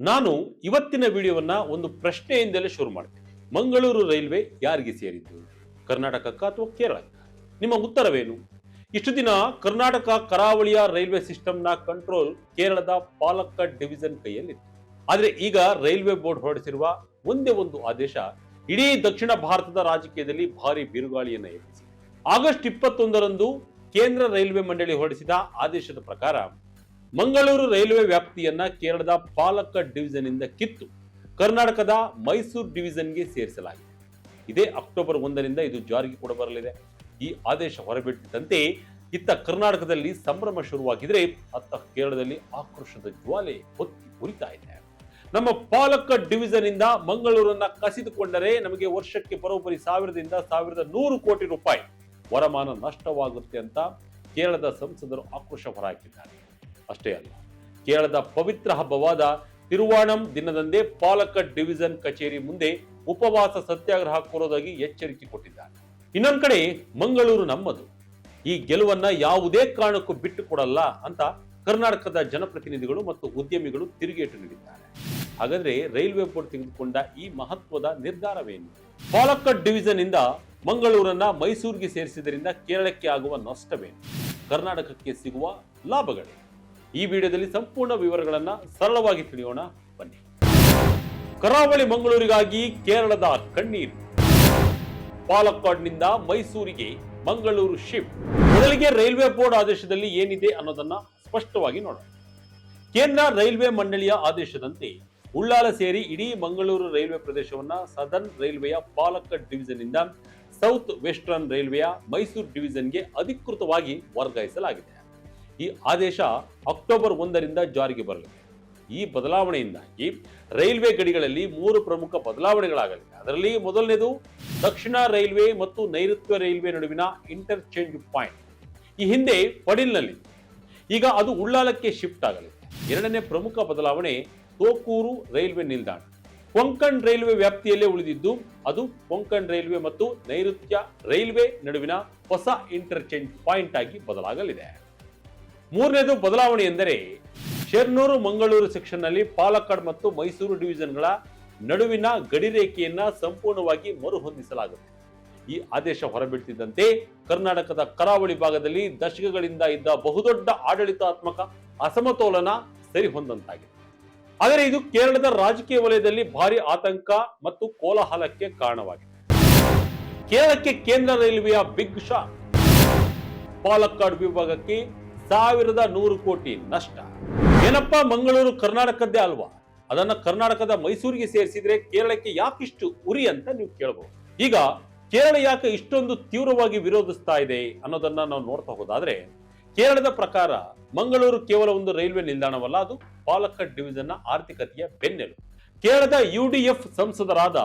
ನಾನು ಇವತ್ತಿನ ವಿಡಿಯೋವನ್ನ ಒಂದು ಪ್ರಶ್ನೆಯಿಂದಲೇ ಶುರು ಮಾಡ್ತೇನೆ. ಮಂಗಳೂರು ರೈಲ್ವೆ ಯಾರಿಗೆ ಸೇರಿದ್ದು? ಕರ್ನಾಟಕಕ್ಕ ಅಥವಾ ಕೇರಳಕ್ಕ? ನಿಮ್ಮ ಉತ್ತರವೇನು? ಇಷ್ಟು ದಿನ ಕರ್ನಾಟಕ ಕರಾವಳಿಯ ರೈಲ್ವೆ ಸಿಸ್ಟಮ್ನ ಕಂಟ್ರೋಲ್ ಕೇರಳದ ಪಾಲಕ್ಕಡ್ ಡಿವಿಷನ್ ಕೈಯಲ್ಲಿತ್ತು. ಆದ್ರೆ ಈಗ ರೈಲ್ವೆ ಬೋರ್ಡ್ ಹೊರಡಿಸಿರುವ ಒಂದೇ ಒಂದು ಆದೇಶ ಇಡೀ ದಕ್ಷಿಣ ಭಾರತದ ರಾಜಕೀಯದಲ್ಲಿ ಭಾರಿ ಬಿರುಗಾಳಿಯನ್ನು ಎಬ್ಬಿಸಿದೆ. ಆಗಸ್ಟ್ 21ರಂದು ಕೇಂದ್ರ ರೈಲ್ವೆ ಮಂಡಳಿ ಹೊರಡಿಸಿದ ಆದೇಶದ ಪ್ರಕಾರ ಮಂಗಳೂರು ರೈಲ್ವೆ ವ್ಯಾಪ್ತಿಯನ್ನ ಕೇರಳದ ಪಾಲಕ್ಕಡ್ ಡಿವಿಷನ್ ಇಂದ ಕಿತ್ತು ಕರ್ನಾಟಕದ ಮೈಸೂರು ಡಿವಿಷನ್ಗೆ ಸೇರಿಸಲಾಗಿದೆ. ಇದೇ ಅಕ್ಟೋಬರ್ 1ರಿಂದ ಇದು ಜಾರಿಗೆ ಕೂಡ ಬರಲಿದೆ. ಈ ಆದೇಶ ಹೊರಬಿಟ್ಟಿದ್ದಂತೆ ಇತ್ತ ಕರ್ನಾಟಕದಲ್ಲಿ ಸಂಭ್ರಮ ಶುರುವಾಗಿದ್ರೆ ಅತ್ತ ಕೇರಳದಲ್ಲಿ ಆಕ್ರೋಶದ ಜ್ವಾಲೆ ಹೊತ್ತಿ ಉರಿತಾ ಇದೆ. ನಮ್ಮ ಪಾಲಕ್ಕಡ್ ಡಿವಿಷನ್ ಇಂದ ಮಂಗಳೂರನ್ನ ಕಸಿದುಕೊಂಡರೆ ನಮಗೆ ವರ್ಷಕ್ಕೆ ಬರೋಬ್ಬರಿ 1000ರಿಂದ 1100 ಕೋಟಿ ರೂಪಾಯಿ ವರಮಾನ ನಷ್ಟವಾಗುತ್ತೆ ಅಂತ ಕೇರಳದ ಸಂಸದರು ಆಕ್ರೋಶ ಹೊರಹಾಕಿದ್ದಾರೆ. ಅಷ್ಟೇ ಅಲ್ಲ, ಕೇರಳದ ಪವಿತ್ರ ಹಬ್ಬವಾದ ತಿರುವಾಣಂ ದಿನದಂದೇ ಪಾಲಕ್ಕಡ್ ಡಿವಿಷನ್ ಕಚೇರಿ ಮುಂದೆ ಉಪವಾಸ ಸತ್ಯಾಗ್ರಹ ಕೂರೋದಾಗಿ ಎಚ್ಚರಿಕೆ ಕೊಟ್ಟಿದ್ದಾರೆ. ಇನ್ನೊಂದ್ ಕಡೆ ಮಂಗಳೂರು ನಮ್ಮದು, ಈ ಗೆಲುವನ್ನ ಯಾವುದೇ ಕಾರಣಕ್ಕೂ ಬಿಟ್ಟು ಕೊಡಲ್ಲ ಅಂತ ಕರ್ನಾಟಕದ ಜನಪ್ರತಿನಿಧಿಗಳು ಮತ್ತು ಉದ್ಯಮಿಗಳು ತಿರುಗೇಟು ನೀಡಿದ್ದಾರೆ. ಹಾಗಾದ್ರೆ ರೈಲ್ವೆ ಬೋರ್ಡ್ ತೆಗೆದುಕೊಂಡ ಈ ಮಹತ್ವದ ನಿರ್ಧಾರವೇನು? ಪಾಲಕ್ಕಡ್ ಡಿವಿಷನ್ ಇಂದ ಮಂಗಳೂರನ್ನ ಮೈಸೂರಿಗೆ ಸೇರಿಸಿದ್ರಿಂದ ಕೇರಳಕ್ಕೆ ಆಗುವ ನಷ್ಟವೇನು? ಕರ್ನಾಟಕಕ್ಕೆ ಸಿಗುವ ಲಾಭಗಳೇ? ಈ ವಿಡಿಯೋದಲ್ಲಿ ಸಂಪೂರ್ಣ ವಿವರಗಳನ್ನ ಸರಳವಾಗಿ ತಿಳಿಯೋಣ, ಬನ್ನಿ. ಕರಾವಳಿ ಮಂಗಳೂರಿಗಾಗಿ ಕೇರಳದ ಕಣ್ಣೀರು. ಪಾಲಕ್ಕಾಡ್ನಿಂದ ಮೈಸೂರಿಗೆ ಮಂಗಳೂರು ಶಿಫ್ಟ್. ಮೊದಲಿಗೆ ರೈಲ್ವೆ ಬೋರ್ಡ್ ಆದೇಶದಲ್ಲಿ ಏನಿದೆ ಅನ್ನೋದನ್ನ ಸ್ಪಷ್ಟವಾಗಿ ನೋಡೋಣ. ಕೇಂದ್ರ ರೈಲ್ವೆ ಮಂಡಳಿಯ ಆದೇಶದಂತೆ ಉಳ್ಳಾಲ ಸೇರಿ ಇಡೀ ಮಂಗಳೂರು ರೈಲ್ವೆ ಪ್ರದೇಶವನ್ನ ಸದರ್ನ್ ರೈಲ್ವೆಯ ಪಾಲಕ್ಕಡ್ ಡಿವಿಷನ್ ಇಂದ ಸೌತ್ ವೆಸ್ಟರ್ನ್ ರೈಲ್ವೆಯ ಮೈಸೂರು ಡಿವಿಷನ್ಗೆ ಅಧಿಕೃತವಾಗಿ ವರ್ಗಾಯಿಸಲಾಗಿದೆ. ಈ ಆದೇಶ ಅಕ್ಟೋಬರ್ 1ರಿಂದ ಜಾರಿಗೆ ಬರಲಿದೆ. ಈ ಬದಲಾವಣೆಯಿಂದಾಗಿ ರೈಲ್ವೆ ಗಡಿಗಳಲ್ಲಿ 3 ಪ್ರಮುಖ ಬದಲಾವಣೆಗಳಾಗಲಿವೆ. ಅದರಲ್ಲಿ ಮೊದಲನೇದು ದಕ್ಷಿಣ ರೈಲ್ವೆ ಮತ್ತು ನೈಋತ್ಯ ರೈಲ್ವೆ ನಡುವಿನ ಇಂಟರ್ಚೇಂಜ್ ಪಾಯಿಂಟ್. ಈ ಹಿಂದೆ ಪಡಿಲ್ನಲ್ಲಿ, ಈಗ ಅದು ಉಳ್ಳಾಲಕ್ಕೆ ಶಿಫ್ಟ್ ಆಗಲಿದೆ. ಎರಡನೇ ಪ್ರಮುಖ ಬದಲಾವಣೆ ತೋಕೂರು ರೈಲ್ವೆ ನಿಲ್ದಾಣ. ಕೊಂಕಣ್ ರೈಲ್ವೆ ವ್ಯಾಪ್ತಿಯಲ್ಲೇ ಉಳಿದಿದ್ದು ಅದು ಕೊಂಕಣ್ ರೈಲ್ವೆ ಮತ್ತು ನೈಋತ್ಯ ರೈಲ್ವೆ ನಡುವಿನ ಹೊಸ ಇಂಟರ್ಚೇಂಜ್ ಪಾಯಿಂಟ್ ಆಗಿ ಬದಲಾಗಲಿದೆ. ಮೂರನೇದು ಬದಲಾವಣೆ ಎಂದರೆ ಶೆರ್ನೂರು ಮಂಗಳೂರು ಸೆಕ್ಷನ್ ನಲ್ಲಿ ಪಾಲಕ್ಕಾಡ್ ಮತ್ತು ಮೈಸೂರು ಡಿವಿಷನ್ಗಳ ನಡುವಿನ ಗಡಿ ರೇಖೆಯನ್ನ ಸಂಪೂರ್ಣವಾಗಿ ಮರುಹೊಂದಿಸಲಾಗುತ್ತೆ. ಈ ಆದೇಶ ಹೊರಬಿಡ್ತಿದ್ದಂತೆ ಕರ್ನಾಟಕದ ಕರಾವಳಿ ಭಾಗದಲ್ಲಿ ದಶಕಗಳಿಂದ ಇದ್ದ ಬಹುದೊಡ್ಡ ಆಡಳಿತಾತ್ಮಕ ಅಸಮತೋಲನ ಸರಿಹೊಂದಂತಾಗಿದೆ. ಆದರೆ ಇದು ಕೇರಳದ ರಾಜಕೀಯ ವಲಯದಲ್ಲಿ ಭಾರಿ ಆತಂಕ ಮತ್ತು ಕೋಲಾಹಲಕ್ಕೆ ಕಾರಣವಾಗಿದೆ. ಕೇರಳಕ್ಕೆ ಕೇಂದ್ರ ರೈಲ್ವೆಯ ಬಿಗ್ ಶಾಕ್. ಪಾಲಕ್ಕಾಡ್ ವಿಭಾಗಕ್ಕೆ 1100 ಕೋಟಿ ನಷ್ಟ. ಏನಪ್ಪಾ, ಮಂಗಳೂರು ಕರ್ನಾಟಕದ್ದೇ ಅಲ್ವಾ? ಅದನ್ನ ಕರ್ನಾಟಕದ ಮೈಸೂರಿಗೆ ಸೇರಿಸಿದ್ರೆ ಕೇರಳಕ್ಕೆ ಯಾಕಿಷ್ಟು ಉರಿ ಅಂತ ನೀವು ಕೇಳಬಹುದು. ಈಗ ಕೇರಳ ಯಾಕೆ ಇಷ್ಟೊಂದು ತೀವ್ರವಾಗಿ ವಿರೋಧಿಸ್ತಾ ಇದೆ ಅನ್ನೋದನ್ನ ನಾವು ನೋಡ್ತಾ ಹೋದಾದ್ರೆ, ಕೇರಳದ ಪ್ರಕಾರ ಮಂಗಳೂರು ಕೇವಲ ಒಂದು ರೈಲ್ವೆ ನಿಲ್ದಾಣವಲ್ಲ, ಅದು ಪಾಲಕ್ಕಡ್ ಡಿವಿಷನ್ ನ ಆರ್ಥಿಕತೆಯ ಬೆನ್ನೆಲುಬು. ಕೇರಳದ ಯುಡಿಎಫ್ ಸಂಸದರಾದ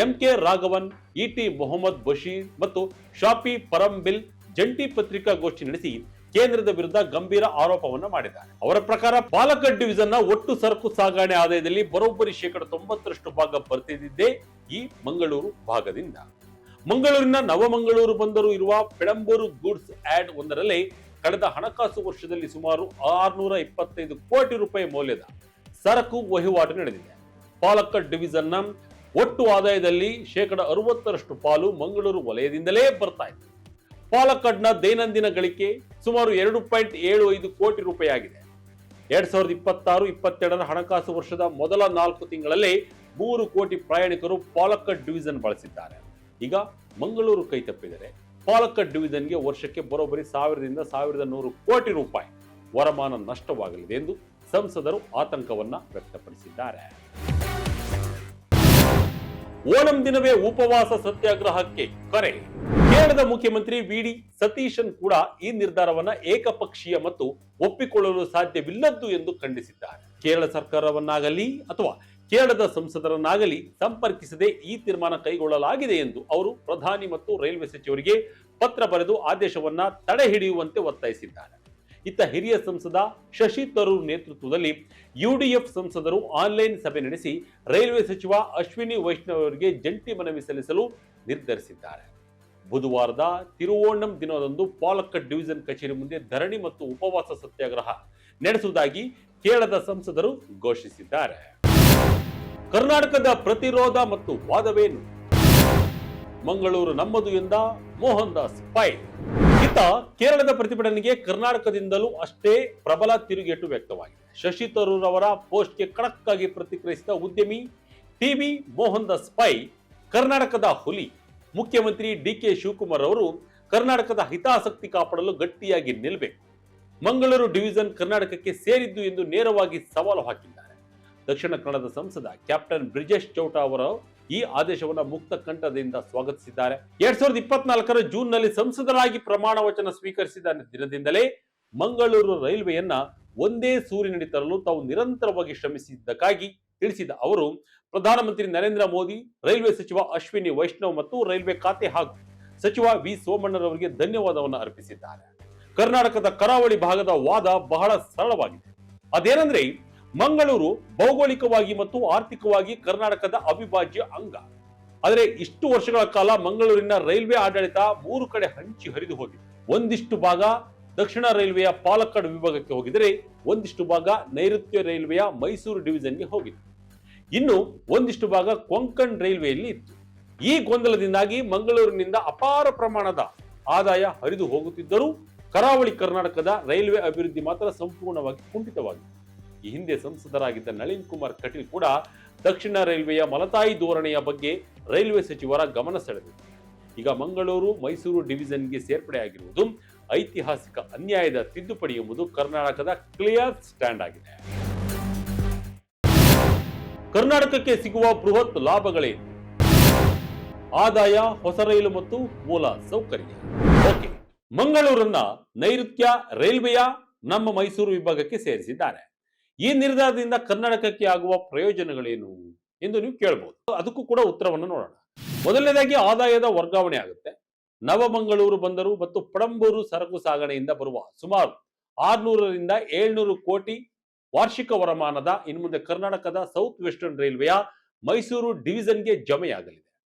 ಎಂಕೆ ರಾಘವನ್, ಇಟಿ ಮೊಹಮ್ಮದ್ ಬಶೀರ್ ಮತ್ತು ಶಾಫಿ ಪರಂಬಿಲ್ ಜಂಟಿ ಪತ್ರಿಕಾಗೋಷ್ಠಿ ನಡೆಸಿ ಕೇಂದ್ರದ ವಿರುದ್ಧ ಗಂಭೀರ ಆರೋಪವನ್ನು ಮಾಡಿದ್ದಾರೆ. ಅವರ ಪ್ರಕಾರ ಪಾಲಕ್ಕಡ್ ಡಿವಿಷನ್ ನ ಒಟ್ಟು ಸರಕು ಸಾಗಣೆ ಆದಾಯದಲ್ಲಿ ಬರೋಬ್ಬರಿ 90% ಭಾಗ ಬರ್ತಿದ್ದೇ ಈ ಮಂಗಳೂರು ಭಾಗದಿಂದ. ಮಂಗಳೂರಿನ ನವಮಂಗಳೂರು ಬಂದರು ಇರುವ ಪೆಡಂಬೂರು ಗೂಡ್ಸ್ ಆಡ್ ಒಂದರಲ್ಲಿ ಕಳೆದ ಹಣಕಾಸು ವರ್ಷದಲ್ಲಿ ಸುಮಾರು 625 ಕೋಟಿ ರೂಪಾಯಿ ಮೌಲ್ಯದ ಸರಕು ವಹಿವಾಟು ನಡೆದಿದೆ. ಪಾಲಕ್ಕಡ್ ಡಿವಿಷನ್ ನ ಒಟ್ಟು ಆದಾಯದಲ್ಲಿ 60% ಪಾಲು ಮಂಗಳೂರು ವಲಯದಿಂದಲೇ ಬರ್ತಾ ಇದೆ. ಪಾಲಕ್ಕಡ್ನ ದೈನಂದಿನ ಗಳಿಕೆ ಸುಮಾರು 2.75 ಕೋಟಿ ರೂಪಾಯಿ ಆಗಿದೆ. 2026-27ರ ಹಣಕಾಸು ವರ್ಷದ ಮೊದಲ 4 ತಿಂಗಳಲ್ಲೇ 3 ಕೋಟಿ ಪ್ರಯಾಣಿಕರು ಪಾಲಕ್ಕಡ್ ಡಿವಿಷನ್ ಬಳಸಿದ್ದಾರೆ. ಈಗ ಮಂಗಳೂರು ಕೈ ತಪ್ಪಿದರೆ ಪಾಲಕ್ಕಡ್ ಡಿವಿಷನ್ಗೆ ವರ್ಷಕ್ಕೆ ಬರೋಬ್ಬರಿ 1000ರಿಂದ 1100 ಕೋಟಿ ರೂಪಾಯಿ ವರಮಾನ ನಷ್ಟವಾಗಲಿದೆ ಎಂದು ಸಂಸದರು ಆತಂಕವನ್ನ ವ್ಯಕ್ತಪಡಿಸಿದ್ದಾರೆ. ಓಣಂ ದಿನವೇ ಉಪವಾಸ ಸತ್ಯಾಗ್ರಹಕ್ಕೆ ಕರೆ. ಕೇರಳದ ಮುಖ್ಯಮಂತ್ರಿ ವಿಡಿ ಸತೀಶನ್ ಕೂಡ ಈ ನಿರ್ಧಾರವನ್ನ ಏಕಪಕ್ಷೀಯ ಮತ್ತು ಒಪ್ಪಿಕೊಳ್ಳಲು ಸಾಧ್ಯವಿಲ್ಲದ್ದು ಎಂದು ಖಂಡಿಸಿದ್ದಾರೆ. ಕೇರಳ ಸರ್ಕಾರವನ್ನಾಗಲಿ ಅಥವಾ ಕೇರಳದ ಸಂಸದರನ್ನಾಗಲಿ ಸಂಪರ್ಕಿಸದೆ ಈ ತೀರ್ಮಾನ ಕೈಗೊಳ್ಳಲಾಗಿದೆ ಎಂದು ಅವರು ಪ್ರಧಾನಿ ಮತ್ತು ರೈಲ್ವೆ ಸಚಿವರಿಗೆ ಪತ್ರ ಬರೆದು ಆದೇಶವನ್ನ ತಡೆ ಹಿಡಿಯುವಂತೆ ಒತ್ತಾಯಿಸಿದ್ದಾರೆ. ಇತ್ತ ಹಿರಿಯ ಸಂಸದ ಶಶಿ ತರೂರ್ ನೇತೃತ್ವದಲ್ಲಿ ಯುಡಿಎಫ್ ಸಂಸದರು ಆನ್ಲೈನ್ ಸಭೆ ನಡೆಸಿ ರೈಲ್ವೆ ಸಚಿವ ಅಶ್ವಿನಿ ವೈಷ್ಣವ್ ಅವರಿಗೆ ಜಂಟಿ ಮನವಿ ಸಲ್ಲಿಸಲು ನಿರ್ಧರಿಸಿದ್ದಾರೆ. ಬುಧವಾರದ ತಿರುವೋಣಂ ದಿನದಂದು ಪಾಲಕ್ಕಡ್ ಡಿವಿಷನ್ ಕಚೇರಿ ಮುಂದೆ ಧರಣಿ ಮತ್ತು ಉಪವಾಸ ಸತ್ಯಾಗ್ರಹ ನಡೆಸುವುದಾಗಿ ಕೇರಳದ ಸಂಸದರು ಘೋಷಿಸಿದ್ದಾರೆ. ಕರ್ನಾಟಕದ ಪ್ರತಿರೋಧ ಮತ್ತು ವಾದವೇನು? ಮಂಗಳೂರು ನಮ್ಮದು ಎಂದ ಮೋಹನ್ ದಾಸ್ ಪೈ. ಇತ್ತ ಕೇರಳದ ಪ್ರತಿಭಟನೆಗೆ ಕರ್ನಾಟಕದಿಂದಲೂ ಅಷ್ಟೇ ಪ್ರಬಲ ತಿರುಗೇಟು ವ್ಯಕ್ತವಾಗಿದೆ. ಶಶಿ ತರೂರ್ ಅವರ ಪೋಸ್ಟ್ಗೆ ಖಡಕ್ ಆಗಿ ಪ್ರತಿಕ್ರಿಯಿಸಿದ ಉದ್ಯಮಿ ಟಿವಿ ಮೋಹನ್ ದಾಸ್ ಪೈ, ಕರ್ನಾಟಕದ ಹುಲಿ ಮುಖ್ಯಮಂತ್ರಿ ಡಿಕೆ ಶಿವಕುಮಾರ್ ಅವರು ಕರ್ನಾಟಕದ ಹಿತಾಸಕ್ತಿ ಕಾಪಾಡಲು ಗಟ್ಟಿಯಾಗಿ ನಿಲ್ಲಬೇಕು. ಮಂಗಳೂರು ಡಿವಿಷನ್ ಕರ್ನಾಟಕಕ್ಕೆ ಸೇರಿದ್ದು ಎಂದು ನೇರವಾಗಿ ಸವಾಲು ಹಾಕಿದ್ದಾರೆ. ದಕ್ಷಿಣ ಕನ್ನಡದ ಸಂಸದ ಕ್ಯಾಪ್ಟನ್ ಬ್ರಿಜೇಶ್ ಚೌಟ ಅವರು ಈ ಆದೇಶವನ್ನು ಮುಕ್ತ ಕಂಠದಿಂದ ಸ್ವಾಗತಿಸಿದ್ದಾರೆ. 2024 ಜೂನ್ನಲ್ಲಿ ಸಂಸದರಾಗಿ ಪ್ರಮಾಣ ವಚನ ಸ್ವೀಕರಿಸಿದ ದಿನದಿಂದಲೇ ಮಂಗಳೂರು ರೈಲ್ವೆಯನ್ನ ಒಂದೇ ಸೂರಿನಡಿ ತರಲು ತಾವು ನಿರಂತರವಾಗಿ ಶ್ರಮಿಸಿದ್ದಕ್ಕಾಗಿ ತಿಳಿಸಿದ ಅವರು, ಪ್ರಧಾನಮಂತ್ರಿ ನರೇಂದ್ರ ಮೋದಿ, ರೈಲ್ವೆ ಸಚಿವ ಅಶ್ವಿನಿ ವೈಷ್ಣವ್ ಮತ್ತು ರೈಲ್ವೆ ಖಾತೆ ಹಾಗೂ ಸಚಿವ ವಿ ಸೋಮಣ್ಣರವರಿಗೆ ಧನ್ಯವಾದವನ್ನು ಅರ್ಪಿಸಿದ್ದಾರೆ. ಕರ್ನಾಟಕದ ಕರಾವಳಿ ಭಾಗದ ವಾದ ಬಹಳ ಸರಳವಾಗಿದೆ. ಅದೇನೆಂದ್ರೆ, ಮಂಗಳೂರು ಭೌಗೋಳಿಕವಾಗಿ ಮತ್ತು ಆರ್ಥಿಕವಾಗಿ ಕರ್ನಾಟಕದ ಅವಿಭಾಜ್ಯ ಅಂಗ. ಆದರೆ ಇಷ್ಟು ವರ್ಷಗಳ ಕಾಲ ಮಂಗಳೂರಿನ ರೈಲ್ವೆ ಆಡಳಿತ 3 ಕಡೆ ಹಂಚಿ ಹರಿದು ಹೋಗಿದೆ. ಒಂದಿಷ್ಟು ಭಾಗ ದಕ್ಷಿಣ ರೈಲ್ವೆಯ ಪಾಲಕ್ಕಾಡ್ ವಿಭಾಗಕ್ಕೆ ಹೋಗಿದರೆ, ಒಂದಿಷ್ಟು ಭಾಗ ನೈಋತ್ಯ ರೈಲ್ವೆಯ ಮೈಸೂರು ಡಿವಿಷನ್ಗೆ ಹೋಗಿದೆ. ಇನ್ನು ಒಂದಿಷ್ಟು ಭಾಗ ಕೊಂಕಣ್ ರೈಲ್ವೆಯಲ್ಲಿ ಇತ್ತು. ಈ ಗೊಂದಲದಿಂದಾಗಿ ಮಂಗಳೂರಿನಿಂದ ಅಪಾರ ಪ್ರಮಾಣದ ಆದಾಯ ಹರಿದು ಹೋಗುತ್ತಿದ್ದರೂ ಕರಾವಳಿ ಕರ್ನಾಟಕದ ರೈಲ್ವೆ ಅಭಿವೃದ್ಧಿ ಮಾತ್ರ ಸಂಪೂರ್ಣವಾಗಿ ಕುಂಠಿತವಾಗಿದೆ. ಈ ಹಿಂದೆ ಸಂಸದರಾಗಿದ್ದ ನಳಿನ್ ಕುಮಾರ್ ಕಟೀಲ್ ಕೂಡ ದಕ್ಷಿಣ ರೈಲ್ವೆಯ ಮಲತಾಯಿ ಧೋರಣೆಯ ಬಗ್ಗೆ ರೈಲ್ವೆ ಸಚಿವರ ಗಮನ ಸೆಳೆದಿದೆ. ಈಗ ಮಂಗಳೂರು ಮೈಸೂರು ಡಿವಿಷನ್ಗೆ ಸೇರ್ಪಡೆಯಾಗಿರುವುದು ಐತಿಹಾಸಿಕ ಅನ್ಯಾಯದ ತಿದ್ದುಪಡಿ ಎಂಬುದು ಕರ್ನಾಟಕದ ಕ್ಲಿಯರ್ ಸ್ಟ್ಯಾಂಡ್ ಆಗಿದೆ. ಕರ್ನಾಟಕಕ್ಕೆ ಸಿಗುವ ಬೃಹತ್ ಲಾಭಗಳೇನು? ಆದಾಯ, ಹೊಸ ರೈಲು ಮತ್ತು ಮೂಲ ಸೌಕರ್ಯ. ಓಕೆ, ಮಂಗಳೂರನ್ನ ನೈಋತ್ಯ ರೈಲ್ವೆಯ ನಮ್ಮ ಮೈಸೂರು ವಿಭಾಗಕ್ಕೆ ಸೇರಿಸಿದ್ದಾರೆ. ಈ ನಿರ್ಧಾರದಿಂದ ಕರ್ನಾಟಕಕ್ಕೆ ಆಗುವ ಪ್ರಯೋಜನಗಳೇನು ಎಂದು ನೀವು ಕೇಳಬಹುದು. ಅದಕ್ಕೂ ಕೂಡ ಉತ್ತರವನ್ನು ನೋಡೋಣ. ಮೊದಲನೇದಾಗಿ ಆದಾಯದ ವರ್ಗಾವಣೆ ಆಗುತ್ತೆ. ನವಮಂಗಳೂರು ಬಂದರು ಮತ್ತು ಪಡಂಬೂರು ಸರಕು ಸಾಗಣೆಯಿಂದ ಬರುವ ಸುಮಾರು 600 ರಿಂದ 700 ಕೋಟಿ ವಾರ್ಷಿಕ ವರಮಾನದ ಇನ್ಮುಂದೆ ಕರ್ನಾಟಕದ ಸೌತ್ ವೆಸ್ಟರ್ನ್ ರೈಲ್ವೆಯ ಮೈಸೂರು ಡಿವಿಷನ್ಗೆ ಜಮೆಯಾಗಲಿದೆ.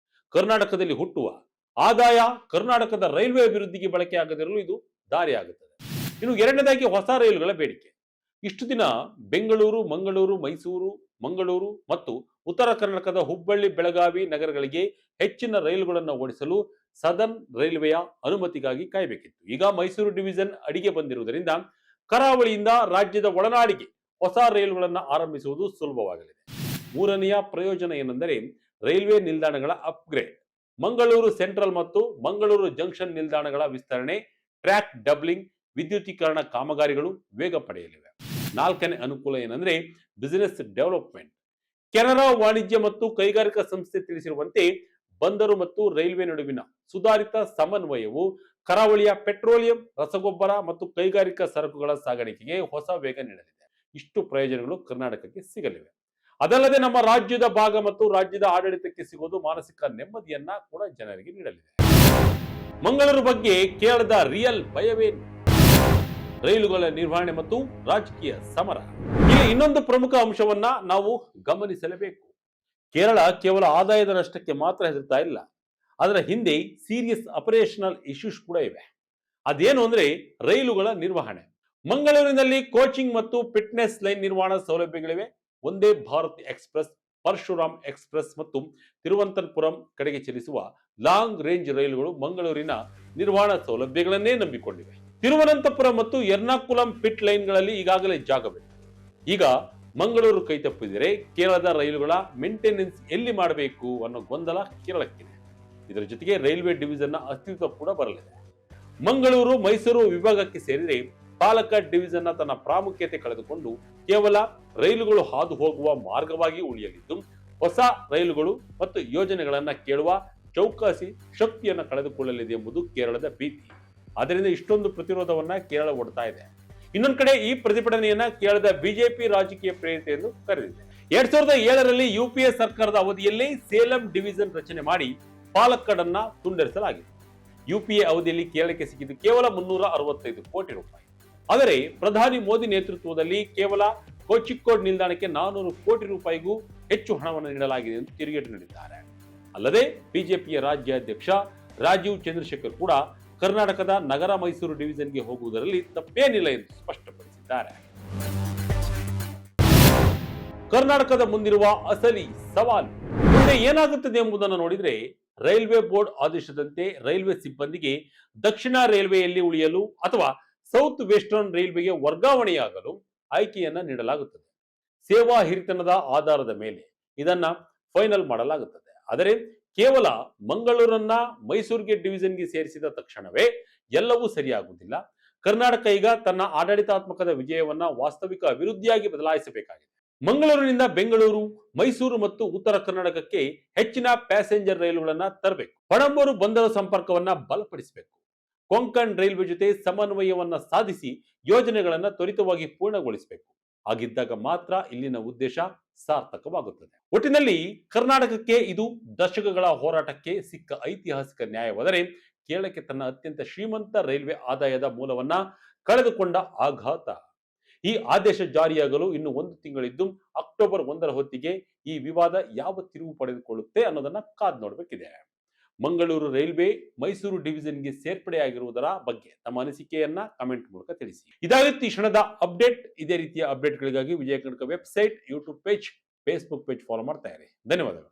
ಕರ್ನಾಟಕದಲ್ಲಿ ಹುಟ್ಟುವ ಆದಾಯ ಕರ್ನಾಟಕದ ರೈಲ್ವೆ ಅಭಿವೃದ್ಧಿಗೆ ಬಳಕೆ ಆಗದಿರಲು ಇದು ದಾರಿಯಾಗುತ್ತದೆ. ಇನ್ನು ಎರಡನೇದಾಗಿ ಹೊಸ ರೈಲುಗಳ ಬೇಡಿಕೆ. ಇಷ್ಟು ದಿನ ಬೆಂಗಳೂರು, ಮಂಗಳೂರು, ಮೈಸೂರು, ಮಂಗಳೂರು ಮತ್ತು ಉತ್ತರ ಕರ್ನಾಟಕದ ಹುಬ್ಬಳ್ಳಿ, ಬೆಳಗಾವಿ ನಗರಗಳಿಗೆ ಹೆಚ್ಚಿನ ರೈಲುಗಳನ್ನು ಓಡಿಸಲು ಸದರ್ನ್ ರೈಲ್ವೆಯ ಅನುಮತಿಗಾಗಿ ಕಾಯಬೇಕಿತ್ತು. ಈಗ ಮೈಸೂರು ಡಿವಿಷನ್ ಅಡಿಗೆ ಬಂದಿರುವುದರಿಂದ ಕರಾವಳಿಯಿಂದ ರಾಜ್ಯದ ಒಳನಾಡಿಗೆ ಹೊಸ ರೈಲುಗಳನ್ನು ಆರಂಭಿಸುವುದು ಸುಲಭವಾಗಲಿದೆ. ಮೂರನೆಯ ಪ್ರಯೋಜನ ಏನೆಂದರೆ ರೈಲ್ವೆ ನಿಲ್ದಾಣಗಳ ಅಪ್ಗ್ರೇಡ್. ಮಂಗಳೂರು ಸೆಂಟ್ರಲ್ ಮತ್ತು ಮಂಗಳೂರು ಜಂಕ್ಷನ್ ನಿಲ್ದಾಣಗಳ ವಿಸ್ತರಣೆ, ಟ್ರ್ಯಾಕ್ ಡಬ್ಲಿಂಗ್, ವಿದ್ಯುತೀಕರಣ ಕಾಮಗಾರಿಗಳು ವೇಗ ಪಡೆಯಲಿವೆ. ನಾಲ್ಕನೇ ಅನುಕೂಲ ಏನಂದ್ರೆ ಬಿಸಿನೆಸ್ ಡೆವಲಪ್ಮೆಂಟ್. ಕೆನರಾ ವಾಣಿಜ್ಯ ಮತ್ತು ಕೈಗಾರಿಕಾ ಸಂಸ್ಥೆ ತಿಳಿಸಿರುವಂತೆ ಬಂದರು ಮತ್ತು ರೈಲ್ವೆ ನಡುವಿನ ಸುಧಾರಿತ ಸಮನ್ವಯವು ಕರಾವಳಿಯ ಪೆಟ್ರೋಲಿಯಂ, ರಸಗೊಬ್ಬರ ಮತ್ತು ಕೈಗಾರಿಕಾ ಸರಕುಗಳ ಸಾಗಾಣಿಕೆಗೆ ಹೊಸ ವೇಗ ನೀಡಲಿದೆ. ಇಷ್ಟು ಪ್ರಯೋಜನಗಳು ಕರ್ನಾಟಕಕ್ಕೆ ಸಿಗಲಿವೆ. ಅದಲ್ಲದೆ ನಮ್ಮ ರಾಜ್ಯದ ಭಾಗ ಮತ್ತು ರಾಜ್ಯದ ಆಡಳಿತಕ್ಕೆ ಸಿಗೋದು ಮಾನಸಿಕ ನೆಮ್ಮದಿಯನ್ನ ಕೂಡ ಜನರಿಗೆ ನೀಡಲಿದೆ. ಮಂಗಳೂರು ಬಗ್ಗೆ ಕೇರಳದ ರಿಯಲ್ ಭಯವೇನು? ರೈಲುಗಳ ನಿರ್ವಹಣೆ ಮತ್ತು ರಾಜಕೀಯ ಸಮರ. ಇಲ್ಲಿ ಇನ್ನೊಂದು ಪ್ರಮುಖ ಅಂಶವನ್ನ ನಾವು ಗಮನಿಸಲೇಬೇಕು. ಕೇರಳ ಕೇವಲ ಆದಾಯದ ನಷ್ಟಕ್ಕೆ ಮಾತ್ರ ಹೆದರ್ತಾ ಇಲ್ಲ, ಅದರ ಹಿಂದೆ ಸೀರಿಯಸ್ ಆಪರೇಷನಲ್ ಇಶ್ಯೂಸ್ ಕೂಡ ಇವೆ. ಅದೇನು ಅಂದ್ರೆ ರೈಲುಗಳ ನಿರ್ವಹಣೆ. ಮಂಗಳೂರಿನಲ್ಲಿ ಕೋಚಿಂಗ್ ಮತ್ತು ಫಿಟ್ನೆಸ್ ಲೈನ್ ನಿರ್ವಹಣಾ ಸೌಲಭ್ಯಗಳಿವೆ. ಒಂದೇ ಭಾರತ್ ಎಕ್ಸ್ಪ್ರೆಸ್, ಪರಶುರಾಮ್ ಎಕ್ಸ್ಪ್ರೆಸ್ ಮತ್ತು ತಿರುವನಂತಪುರಂ ಕಡೆಗೆ ಚಲಿಸುವ ಲಾಂಗ್ ರೇಂಜ್ ರೈಲುಗಳು ಮಂಗಳೂರಿನ ನಿರ್ವಹಣಾ ಸೌಲಭ್ಯಗಳನ್ನೇ ನಂಬಿಕೊಂಡಿವೆ. ತಿರುವನಂತಪುರಂ ಮತ್ತು ಎರ್ನಾಕುಲಂ ಪಿಟ್ ಲೈನ್ಗಳಲ್ಲಿ ಈಗಾಗಲೇ ಜಾಗವಿದೆ. ಈಗ ಮಂಗಳೂರು ಕೈ ತಪ್ಪಿದರೆ ಕೇರಳದ ರೈಲುಗಳ ಮೇಂಟೆನೆನ್ಸ್ ಎಲ್ಲಿ ಮಾಡಬೇಕು ಅನ್ನೋ ಗೊಂದಲ ಕೇರಳಕ್ಕಿದೆ. ಇದರ ಜೊತೆಗೆ ರೈಲ್ವೆ ಡಿವಿಷನ್ನ ಅಸ್ತಿತ್ವ ಕೂಡ ಬರಲಿದೆ. ಮಂಗಳೂರು ಮೈಸೂರು ವಿಭಾಗಕ್ಕೆ ಸೇರಿದರೆ ಪಾಲಕ್ಕಾಡ್ ಡಿವಿಷನ್ನ ತನ್ನ ಪ್ರಾಮುಖ್ಯತೆ ಕಳೆದುಕೊಂಡು ಕೇವಲ ರೈಲುಗಳು ಹಾದು ಹೋಗುವ ಮಾರ್ಗವಾಗಿ ಉಳಿಯಲಿದ್ದು, ಹೊಸ ರೈಲುಗಳು ಮತ್ತು ಯೋಜನೆಗಳನ್ನ ಕೇಳುವ ಚೌಕಾಸಿ ಶಕ್ತಿಯನ್ನು ಕಳೆದುಕೊಳ್ಳಲಿದೆ ಎಂಬುದು ಕೇರಳದ ಭೀತಿ. ಆದ್ದರಿಂದ ಇಷ್ಟೊಂದು ಪ್ರತಿರೋಧವನ್ನ ಕೇರಳ ಒಡ್ತಾ ಇದೆ. ಇನ್ನೊಂದು ಕಡೆ ಈ ಪ್ರತಿಭಟನೆಯನ್ನ ಕೇರಳದ ಬಿಜೆಪಿ ರಾಜಕೀಯ ಪ್ರೇರಿತ ಎಂದು ಕರೆದಿದೆ. 2007ರಲ್ಲಿ ಯುಪಿಎ ಸರ್ಕಾರದ ಅವಧಿಯಲ್ಲಿ ಸೇಲಂ ಡಿವಿಷನ್ ರಚನೆ ಮಾಡಿ ಪಾಲಕ್ಕಾಡ್ ಅನ್ನ ತುಂಡರಿಸಲಾಗಿದೆ. ಯುಪಿಎ ಅವಧಿಯಲ್ಲಿ ಕೇರಳಕ್ಕೆ ಸಿಕ್ಕಿದ್ದು ಕೇವಲ 365 ಕೋಟಿ ರೂಪಾಯಿ. ಆದರೆ ಪ್ರಧಾನಿ ಮೋದಿ ನೇತೃತ್ವದಲ್ಲಿ ಕೇವಲ ಕೋಚಿಕೋಡ್ ನಿಲ್ದಾಣಕ್ಕೆ 400 ಕೋಟಿ ರೂಪಾಯಿಗೂ ಹೆಚ್ಚು ಹಣವನ್ನು ನೀಡಲಾಗಿದೆ ಎಂದು ತಿರುಗೇಟು ನೀಡಿದ್ದಾರೆ. ಅಲ್ಲದೆ ಬಿಜೆಪಿಯ ರಾಜ್ಯಾಧ್ಯಕ್ಷ ರಾಜೀವ್ ಚಂದ್ರಶೇಖರ್ ಕೂಡ ಕರ್ನಾಟಕದ ನಗರ ಮೈಸೂರು ಡಿವಿಷನ್ಗೆ ಹೋಗುವುದರಲ್ಲಿ ತಪ್ಪೇನಿಲ್ಲ ಎಂದು ಸ್ಪಷ್ಟಪಡಿಸಿದ್ದಾರೆ. ಕರ್ನಾಟಕದ ಮುಂದಿರುವ ಅಸಲಿ ಸವಾಲು ಮುಂದೆ ಏನಾಗುತ್ತದೆ ಎಂಬುದನ್ನು ನೋಡಿದ್ರೆ, ರೈಲ್ವೆ ಬೋರ್ಡ್ ಆದೇಶದಂತೆ ರೈಲ್ವೆ ಸಿಬ್ಬಂದಿಗೆ ದಕ್ಷಿಣ ರೈಲ್ವೆಯಲ್ಲಿ ಉಳಿಯಲು ಅಥವಾ ಸೌತ್ ವೆಸ್ಟರ್ನ್ ರೈಲ್ವೆಗೆ ವರ್ಗಾವಣೆಯಾಗಲು ಆಯ್ಕೆಯನ್ನ ನೀಡಲಾಗುತ್ತದೆ. ಸೇವಾ ಹಿರಿತನದ ಆಧಾರದ ಮೇಲೆ ಇದನ್ನ ಫೈನಲ್ ಮಾಡಲಾಗುತ್ತದೆ. ಆದರೆ ಕೇವಲ ಮಂಗಳೂರನ್ನ ಮೈಸೂರಿಗೆ ಡಿವಿಷನ್ಗೆ ಸೇರಿಸಿದ ತಕ್ಷಣವೇ ಎಲ್ಲವೂ ಸರಿಯಾಗುವುದಿಲ್ಲ. ಕರ್ನಾಟಕ ಈಗ ತನ್ನ ಆಡಳಿತಾತ್ಮಕದ ವಿಜಯವನ್ನ ವಾಸ್ತವಿಕ ಅಭಿವೃದ್ಧಿಯಾಗಿ ಬದಲಾಯಿಸಬೇಕಾಗಿದೆ. ಮಂಗಳೂರಿನಿಂದ ಬೆಂಗಳೂರು, ಮೈಸೂರು ಮತ್ತು ಉತ್ತರ ಕರ್ನಾಟಕಕ್ಕೆ ಹೆಚ್ಚಿನ ಪ್ಯಾಸೆಂಜರ್ ರೈಲುಗಳನ್ನ ತರಬೇಕು. ಪಣಂಬೂರು ಬಂದರು ಸಂಪರ್ಕವನ್ನ ಬಲಪಡಿಸಬೇಕು. ಕೊಂಕಣ್ ರೈಲ್ವೆ ಜೊತೆ ಸಮನ್ವಯವನ್ನ ಸಾಧಿಸಿ ಯೋಜನೆಗಳನ್ನ ತ್ವರಿತವಾಗಿ ಪೂರ್ಣಗೊಳಿಸಬೇಕು. ಹಾಗಿದ್ದಾಗ ಮಾತ್ರ ಇಲ್ಲಿನ ಉದ್ದೇಶ ಸಾರ್ಥಕವಾಗುತ್ತದೆ. ಒಟ್ಟಿನಲ್ಲಿ ಕರ್ನಾಟಕಕ್ಕೆ ಇದು ದಶಕಗಳ ಹೋರಾಟಕ್ಕೆ ಸಿಕ್ಕ ಐತಿಹಾಸಿಕ ನ್ಯಾಯವಾದರೆ, ಕೇರಳಕ್ಕೆ ತನ್ನ ಅತ್ಯಂತ ಶ್ರೀಮಂತ ರೈಲ್ವೆ ಆದಾಯದ ಮೂಲವನ್ನ ಕಳೆದುಕೊಂಡ ಆಘಾತ. ಈ ಆದೇಶ ಜಾರಿಯಾಗಲು ಇನ್ನು 1 ತಿಂಗಳಿದ್ದು ಅಕ್ಟೋಬರ್ 1ರ ಹೊತ್ತಿಗೆ ಈ ವಿವಾದ ಯಾವ ತಿರುವು ಪಡೆದುಕೊಳ್ಳುತ್ತೆ ಅನ್ನೋದನ್ನ ಕಾದ್ ನೋಡಬೇಕಿದೆ. ಮಂಗಳೂರು ರೈಲ್ವೆ ಮೈಸೂರು ಡಿವಿಷನ್ಗೆ ಸೇರ್ಪಡೆಯಾಗಿರುವುದರ ಬಗ್ಗೆ ತಮ್ಮ ಅನಿಸಿಕೆಯನ್ನ ಕಮೆಂಟ್ ಮೂಲಕ ತಿಳಿಸಿ. ಇದಾಗಿತ್ತು ಈ ಕ್ಷಣದ ಅಪ್ಡೇಟ್. ಇದೇ ರೀತಿಯ ಅಪ್ಡೇಟ್ಗಳಿಗಾಗಿ Vijaya Karnataka website, YouTube page, Facebook page follow ಮಾಡ್ತಾ ಇರಿ. ಧನ್ಯವಾದಗಳು.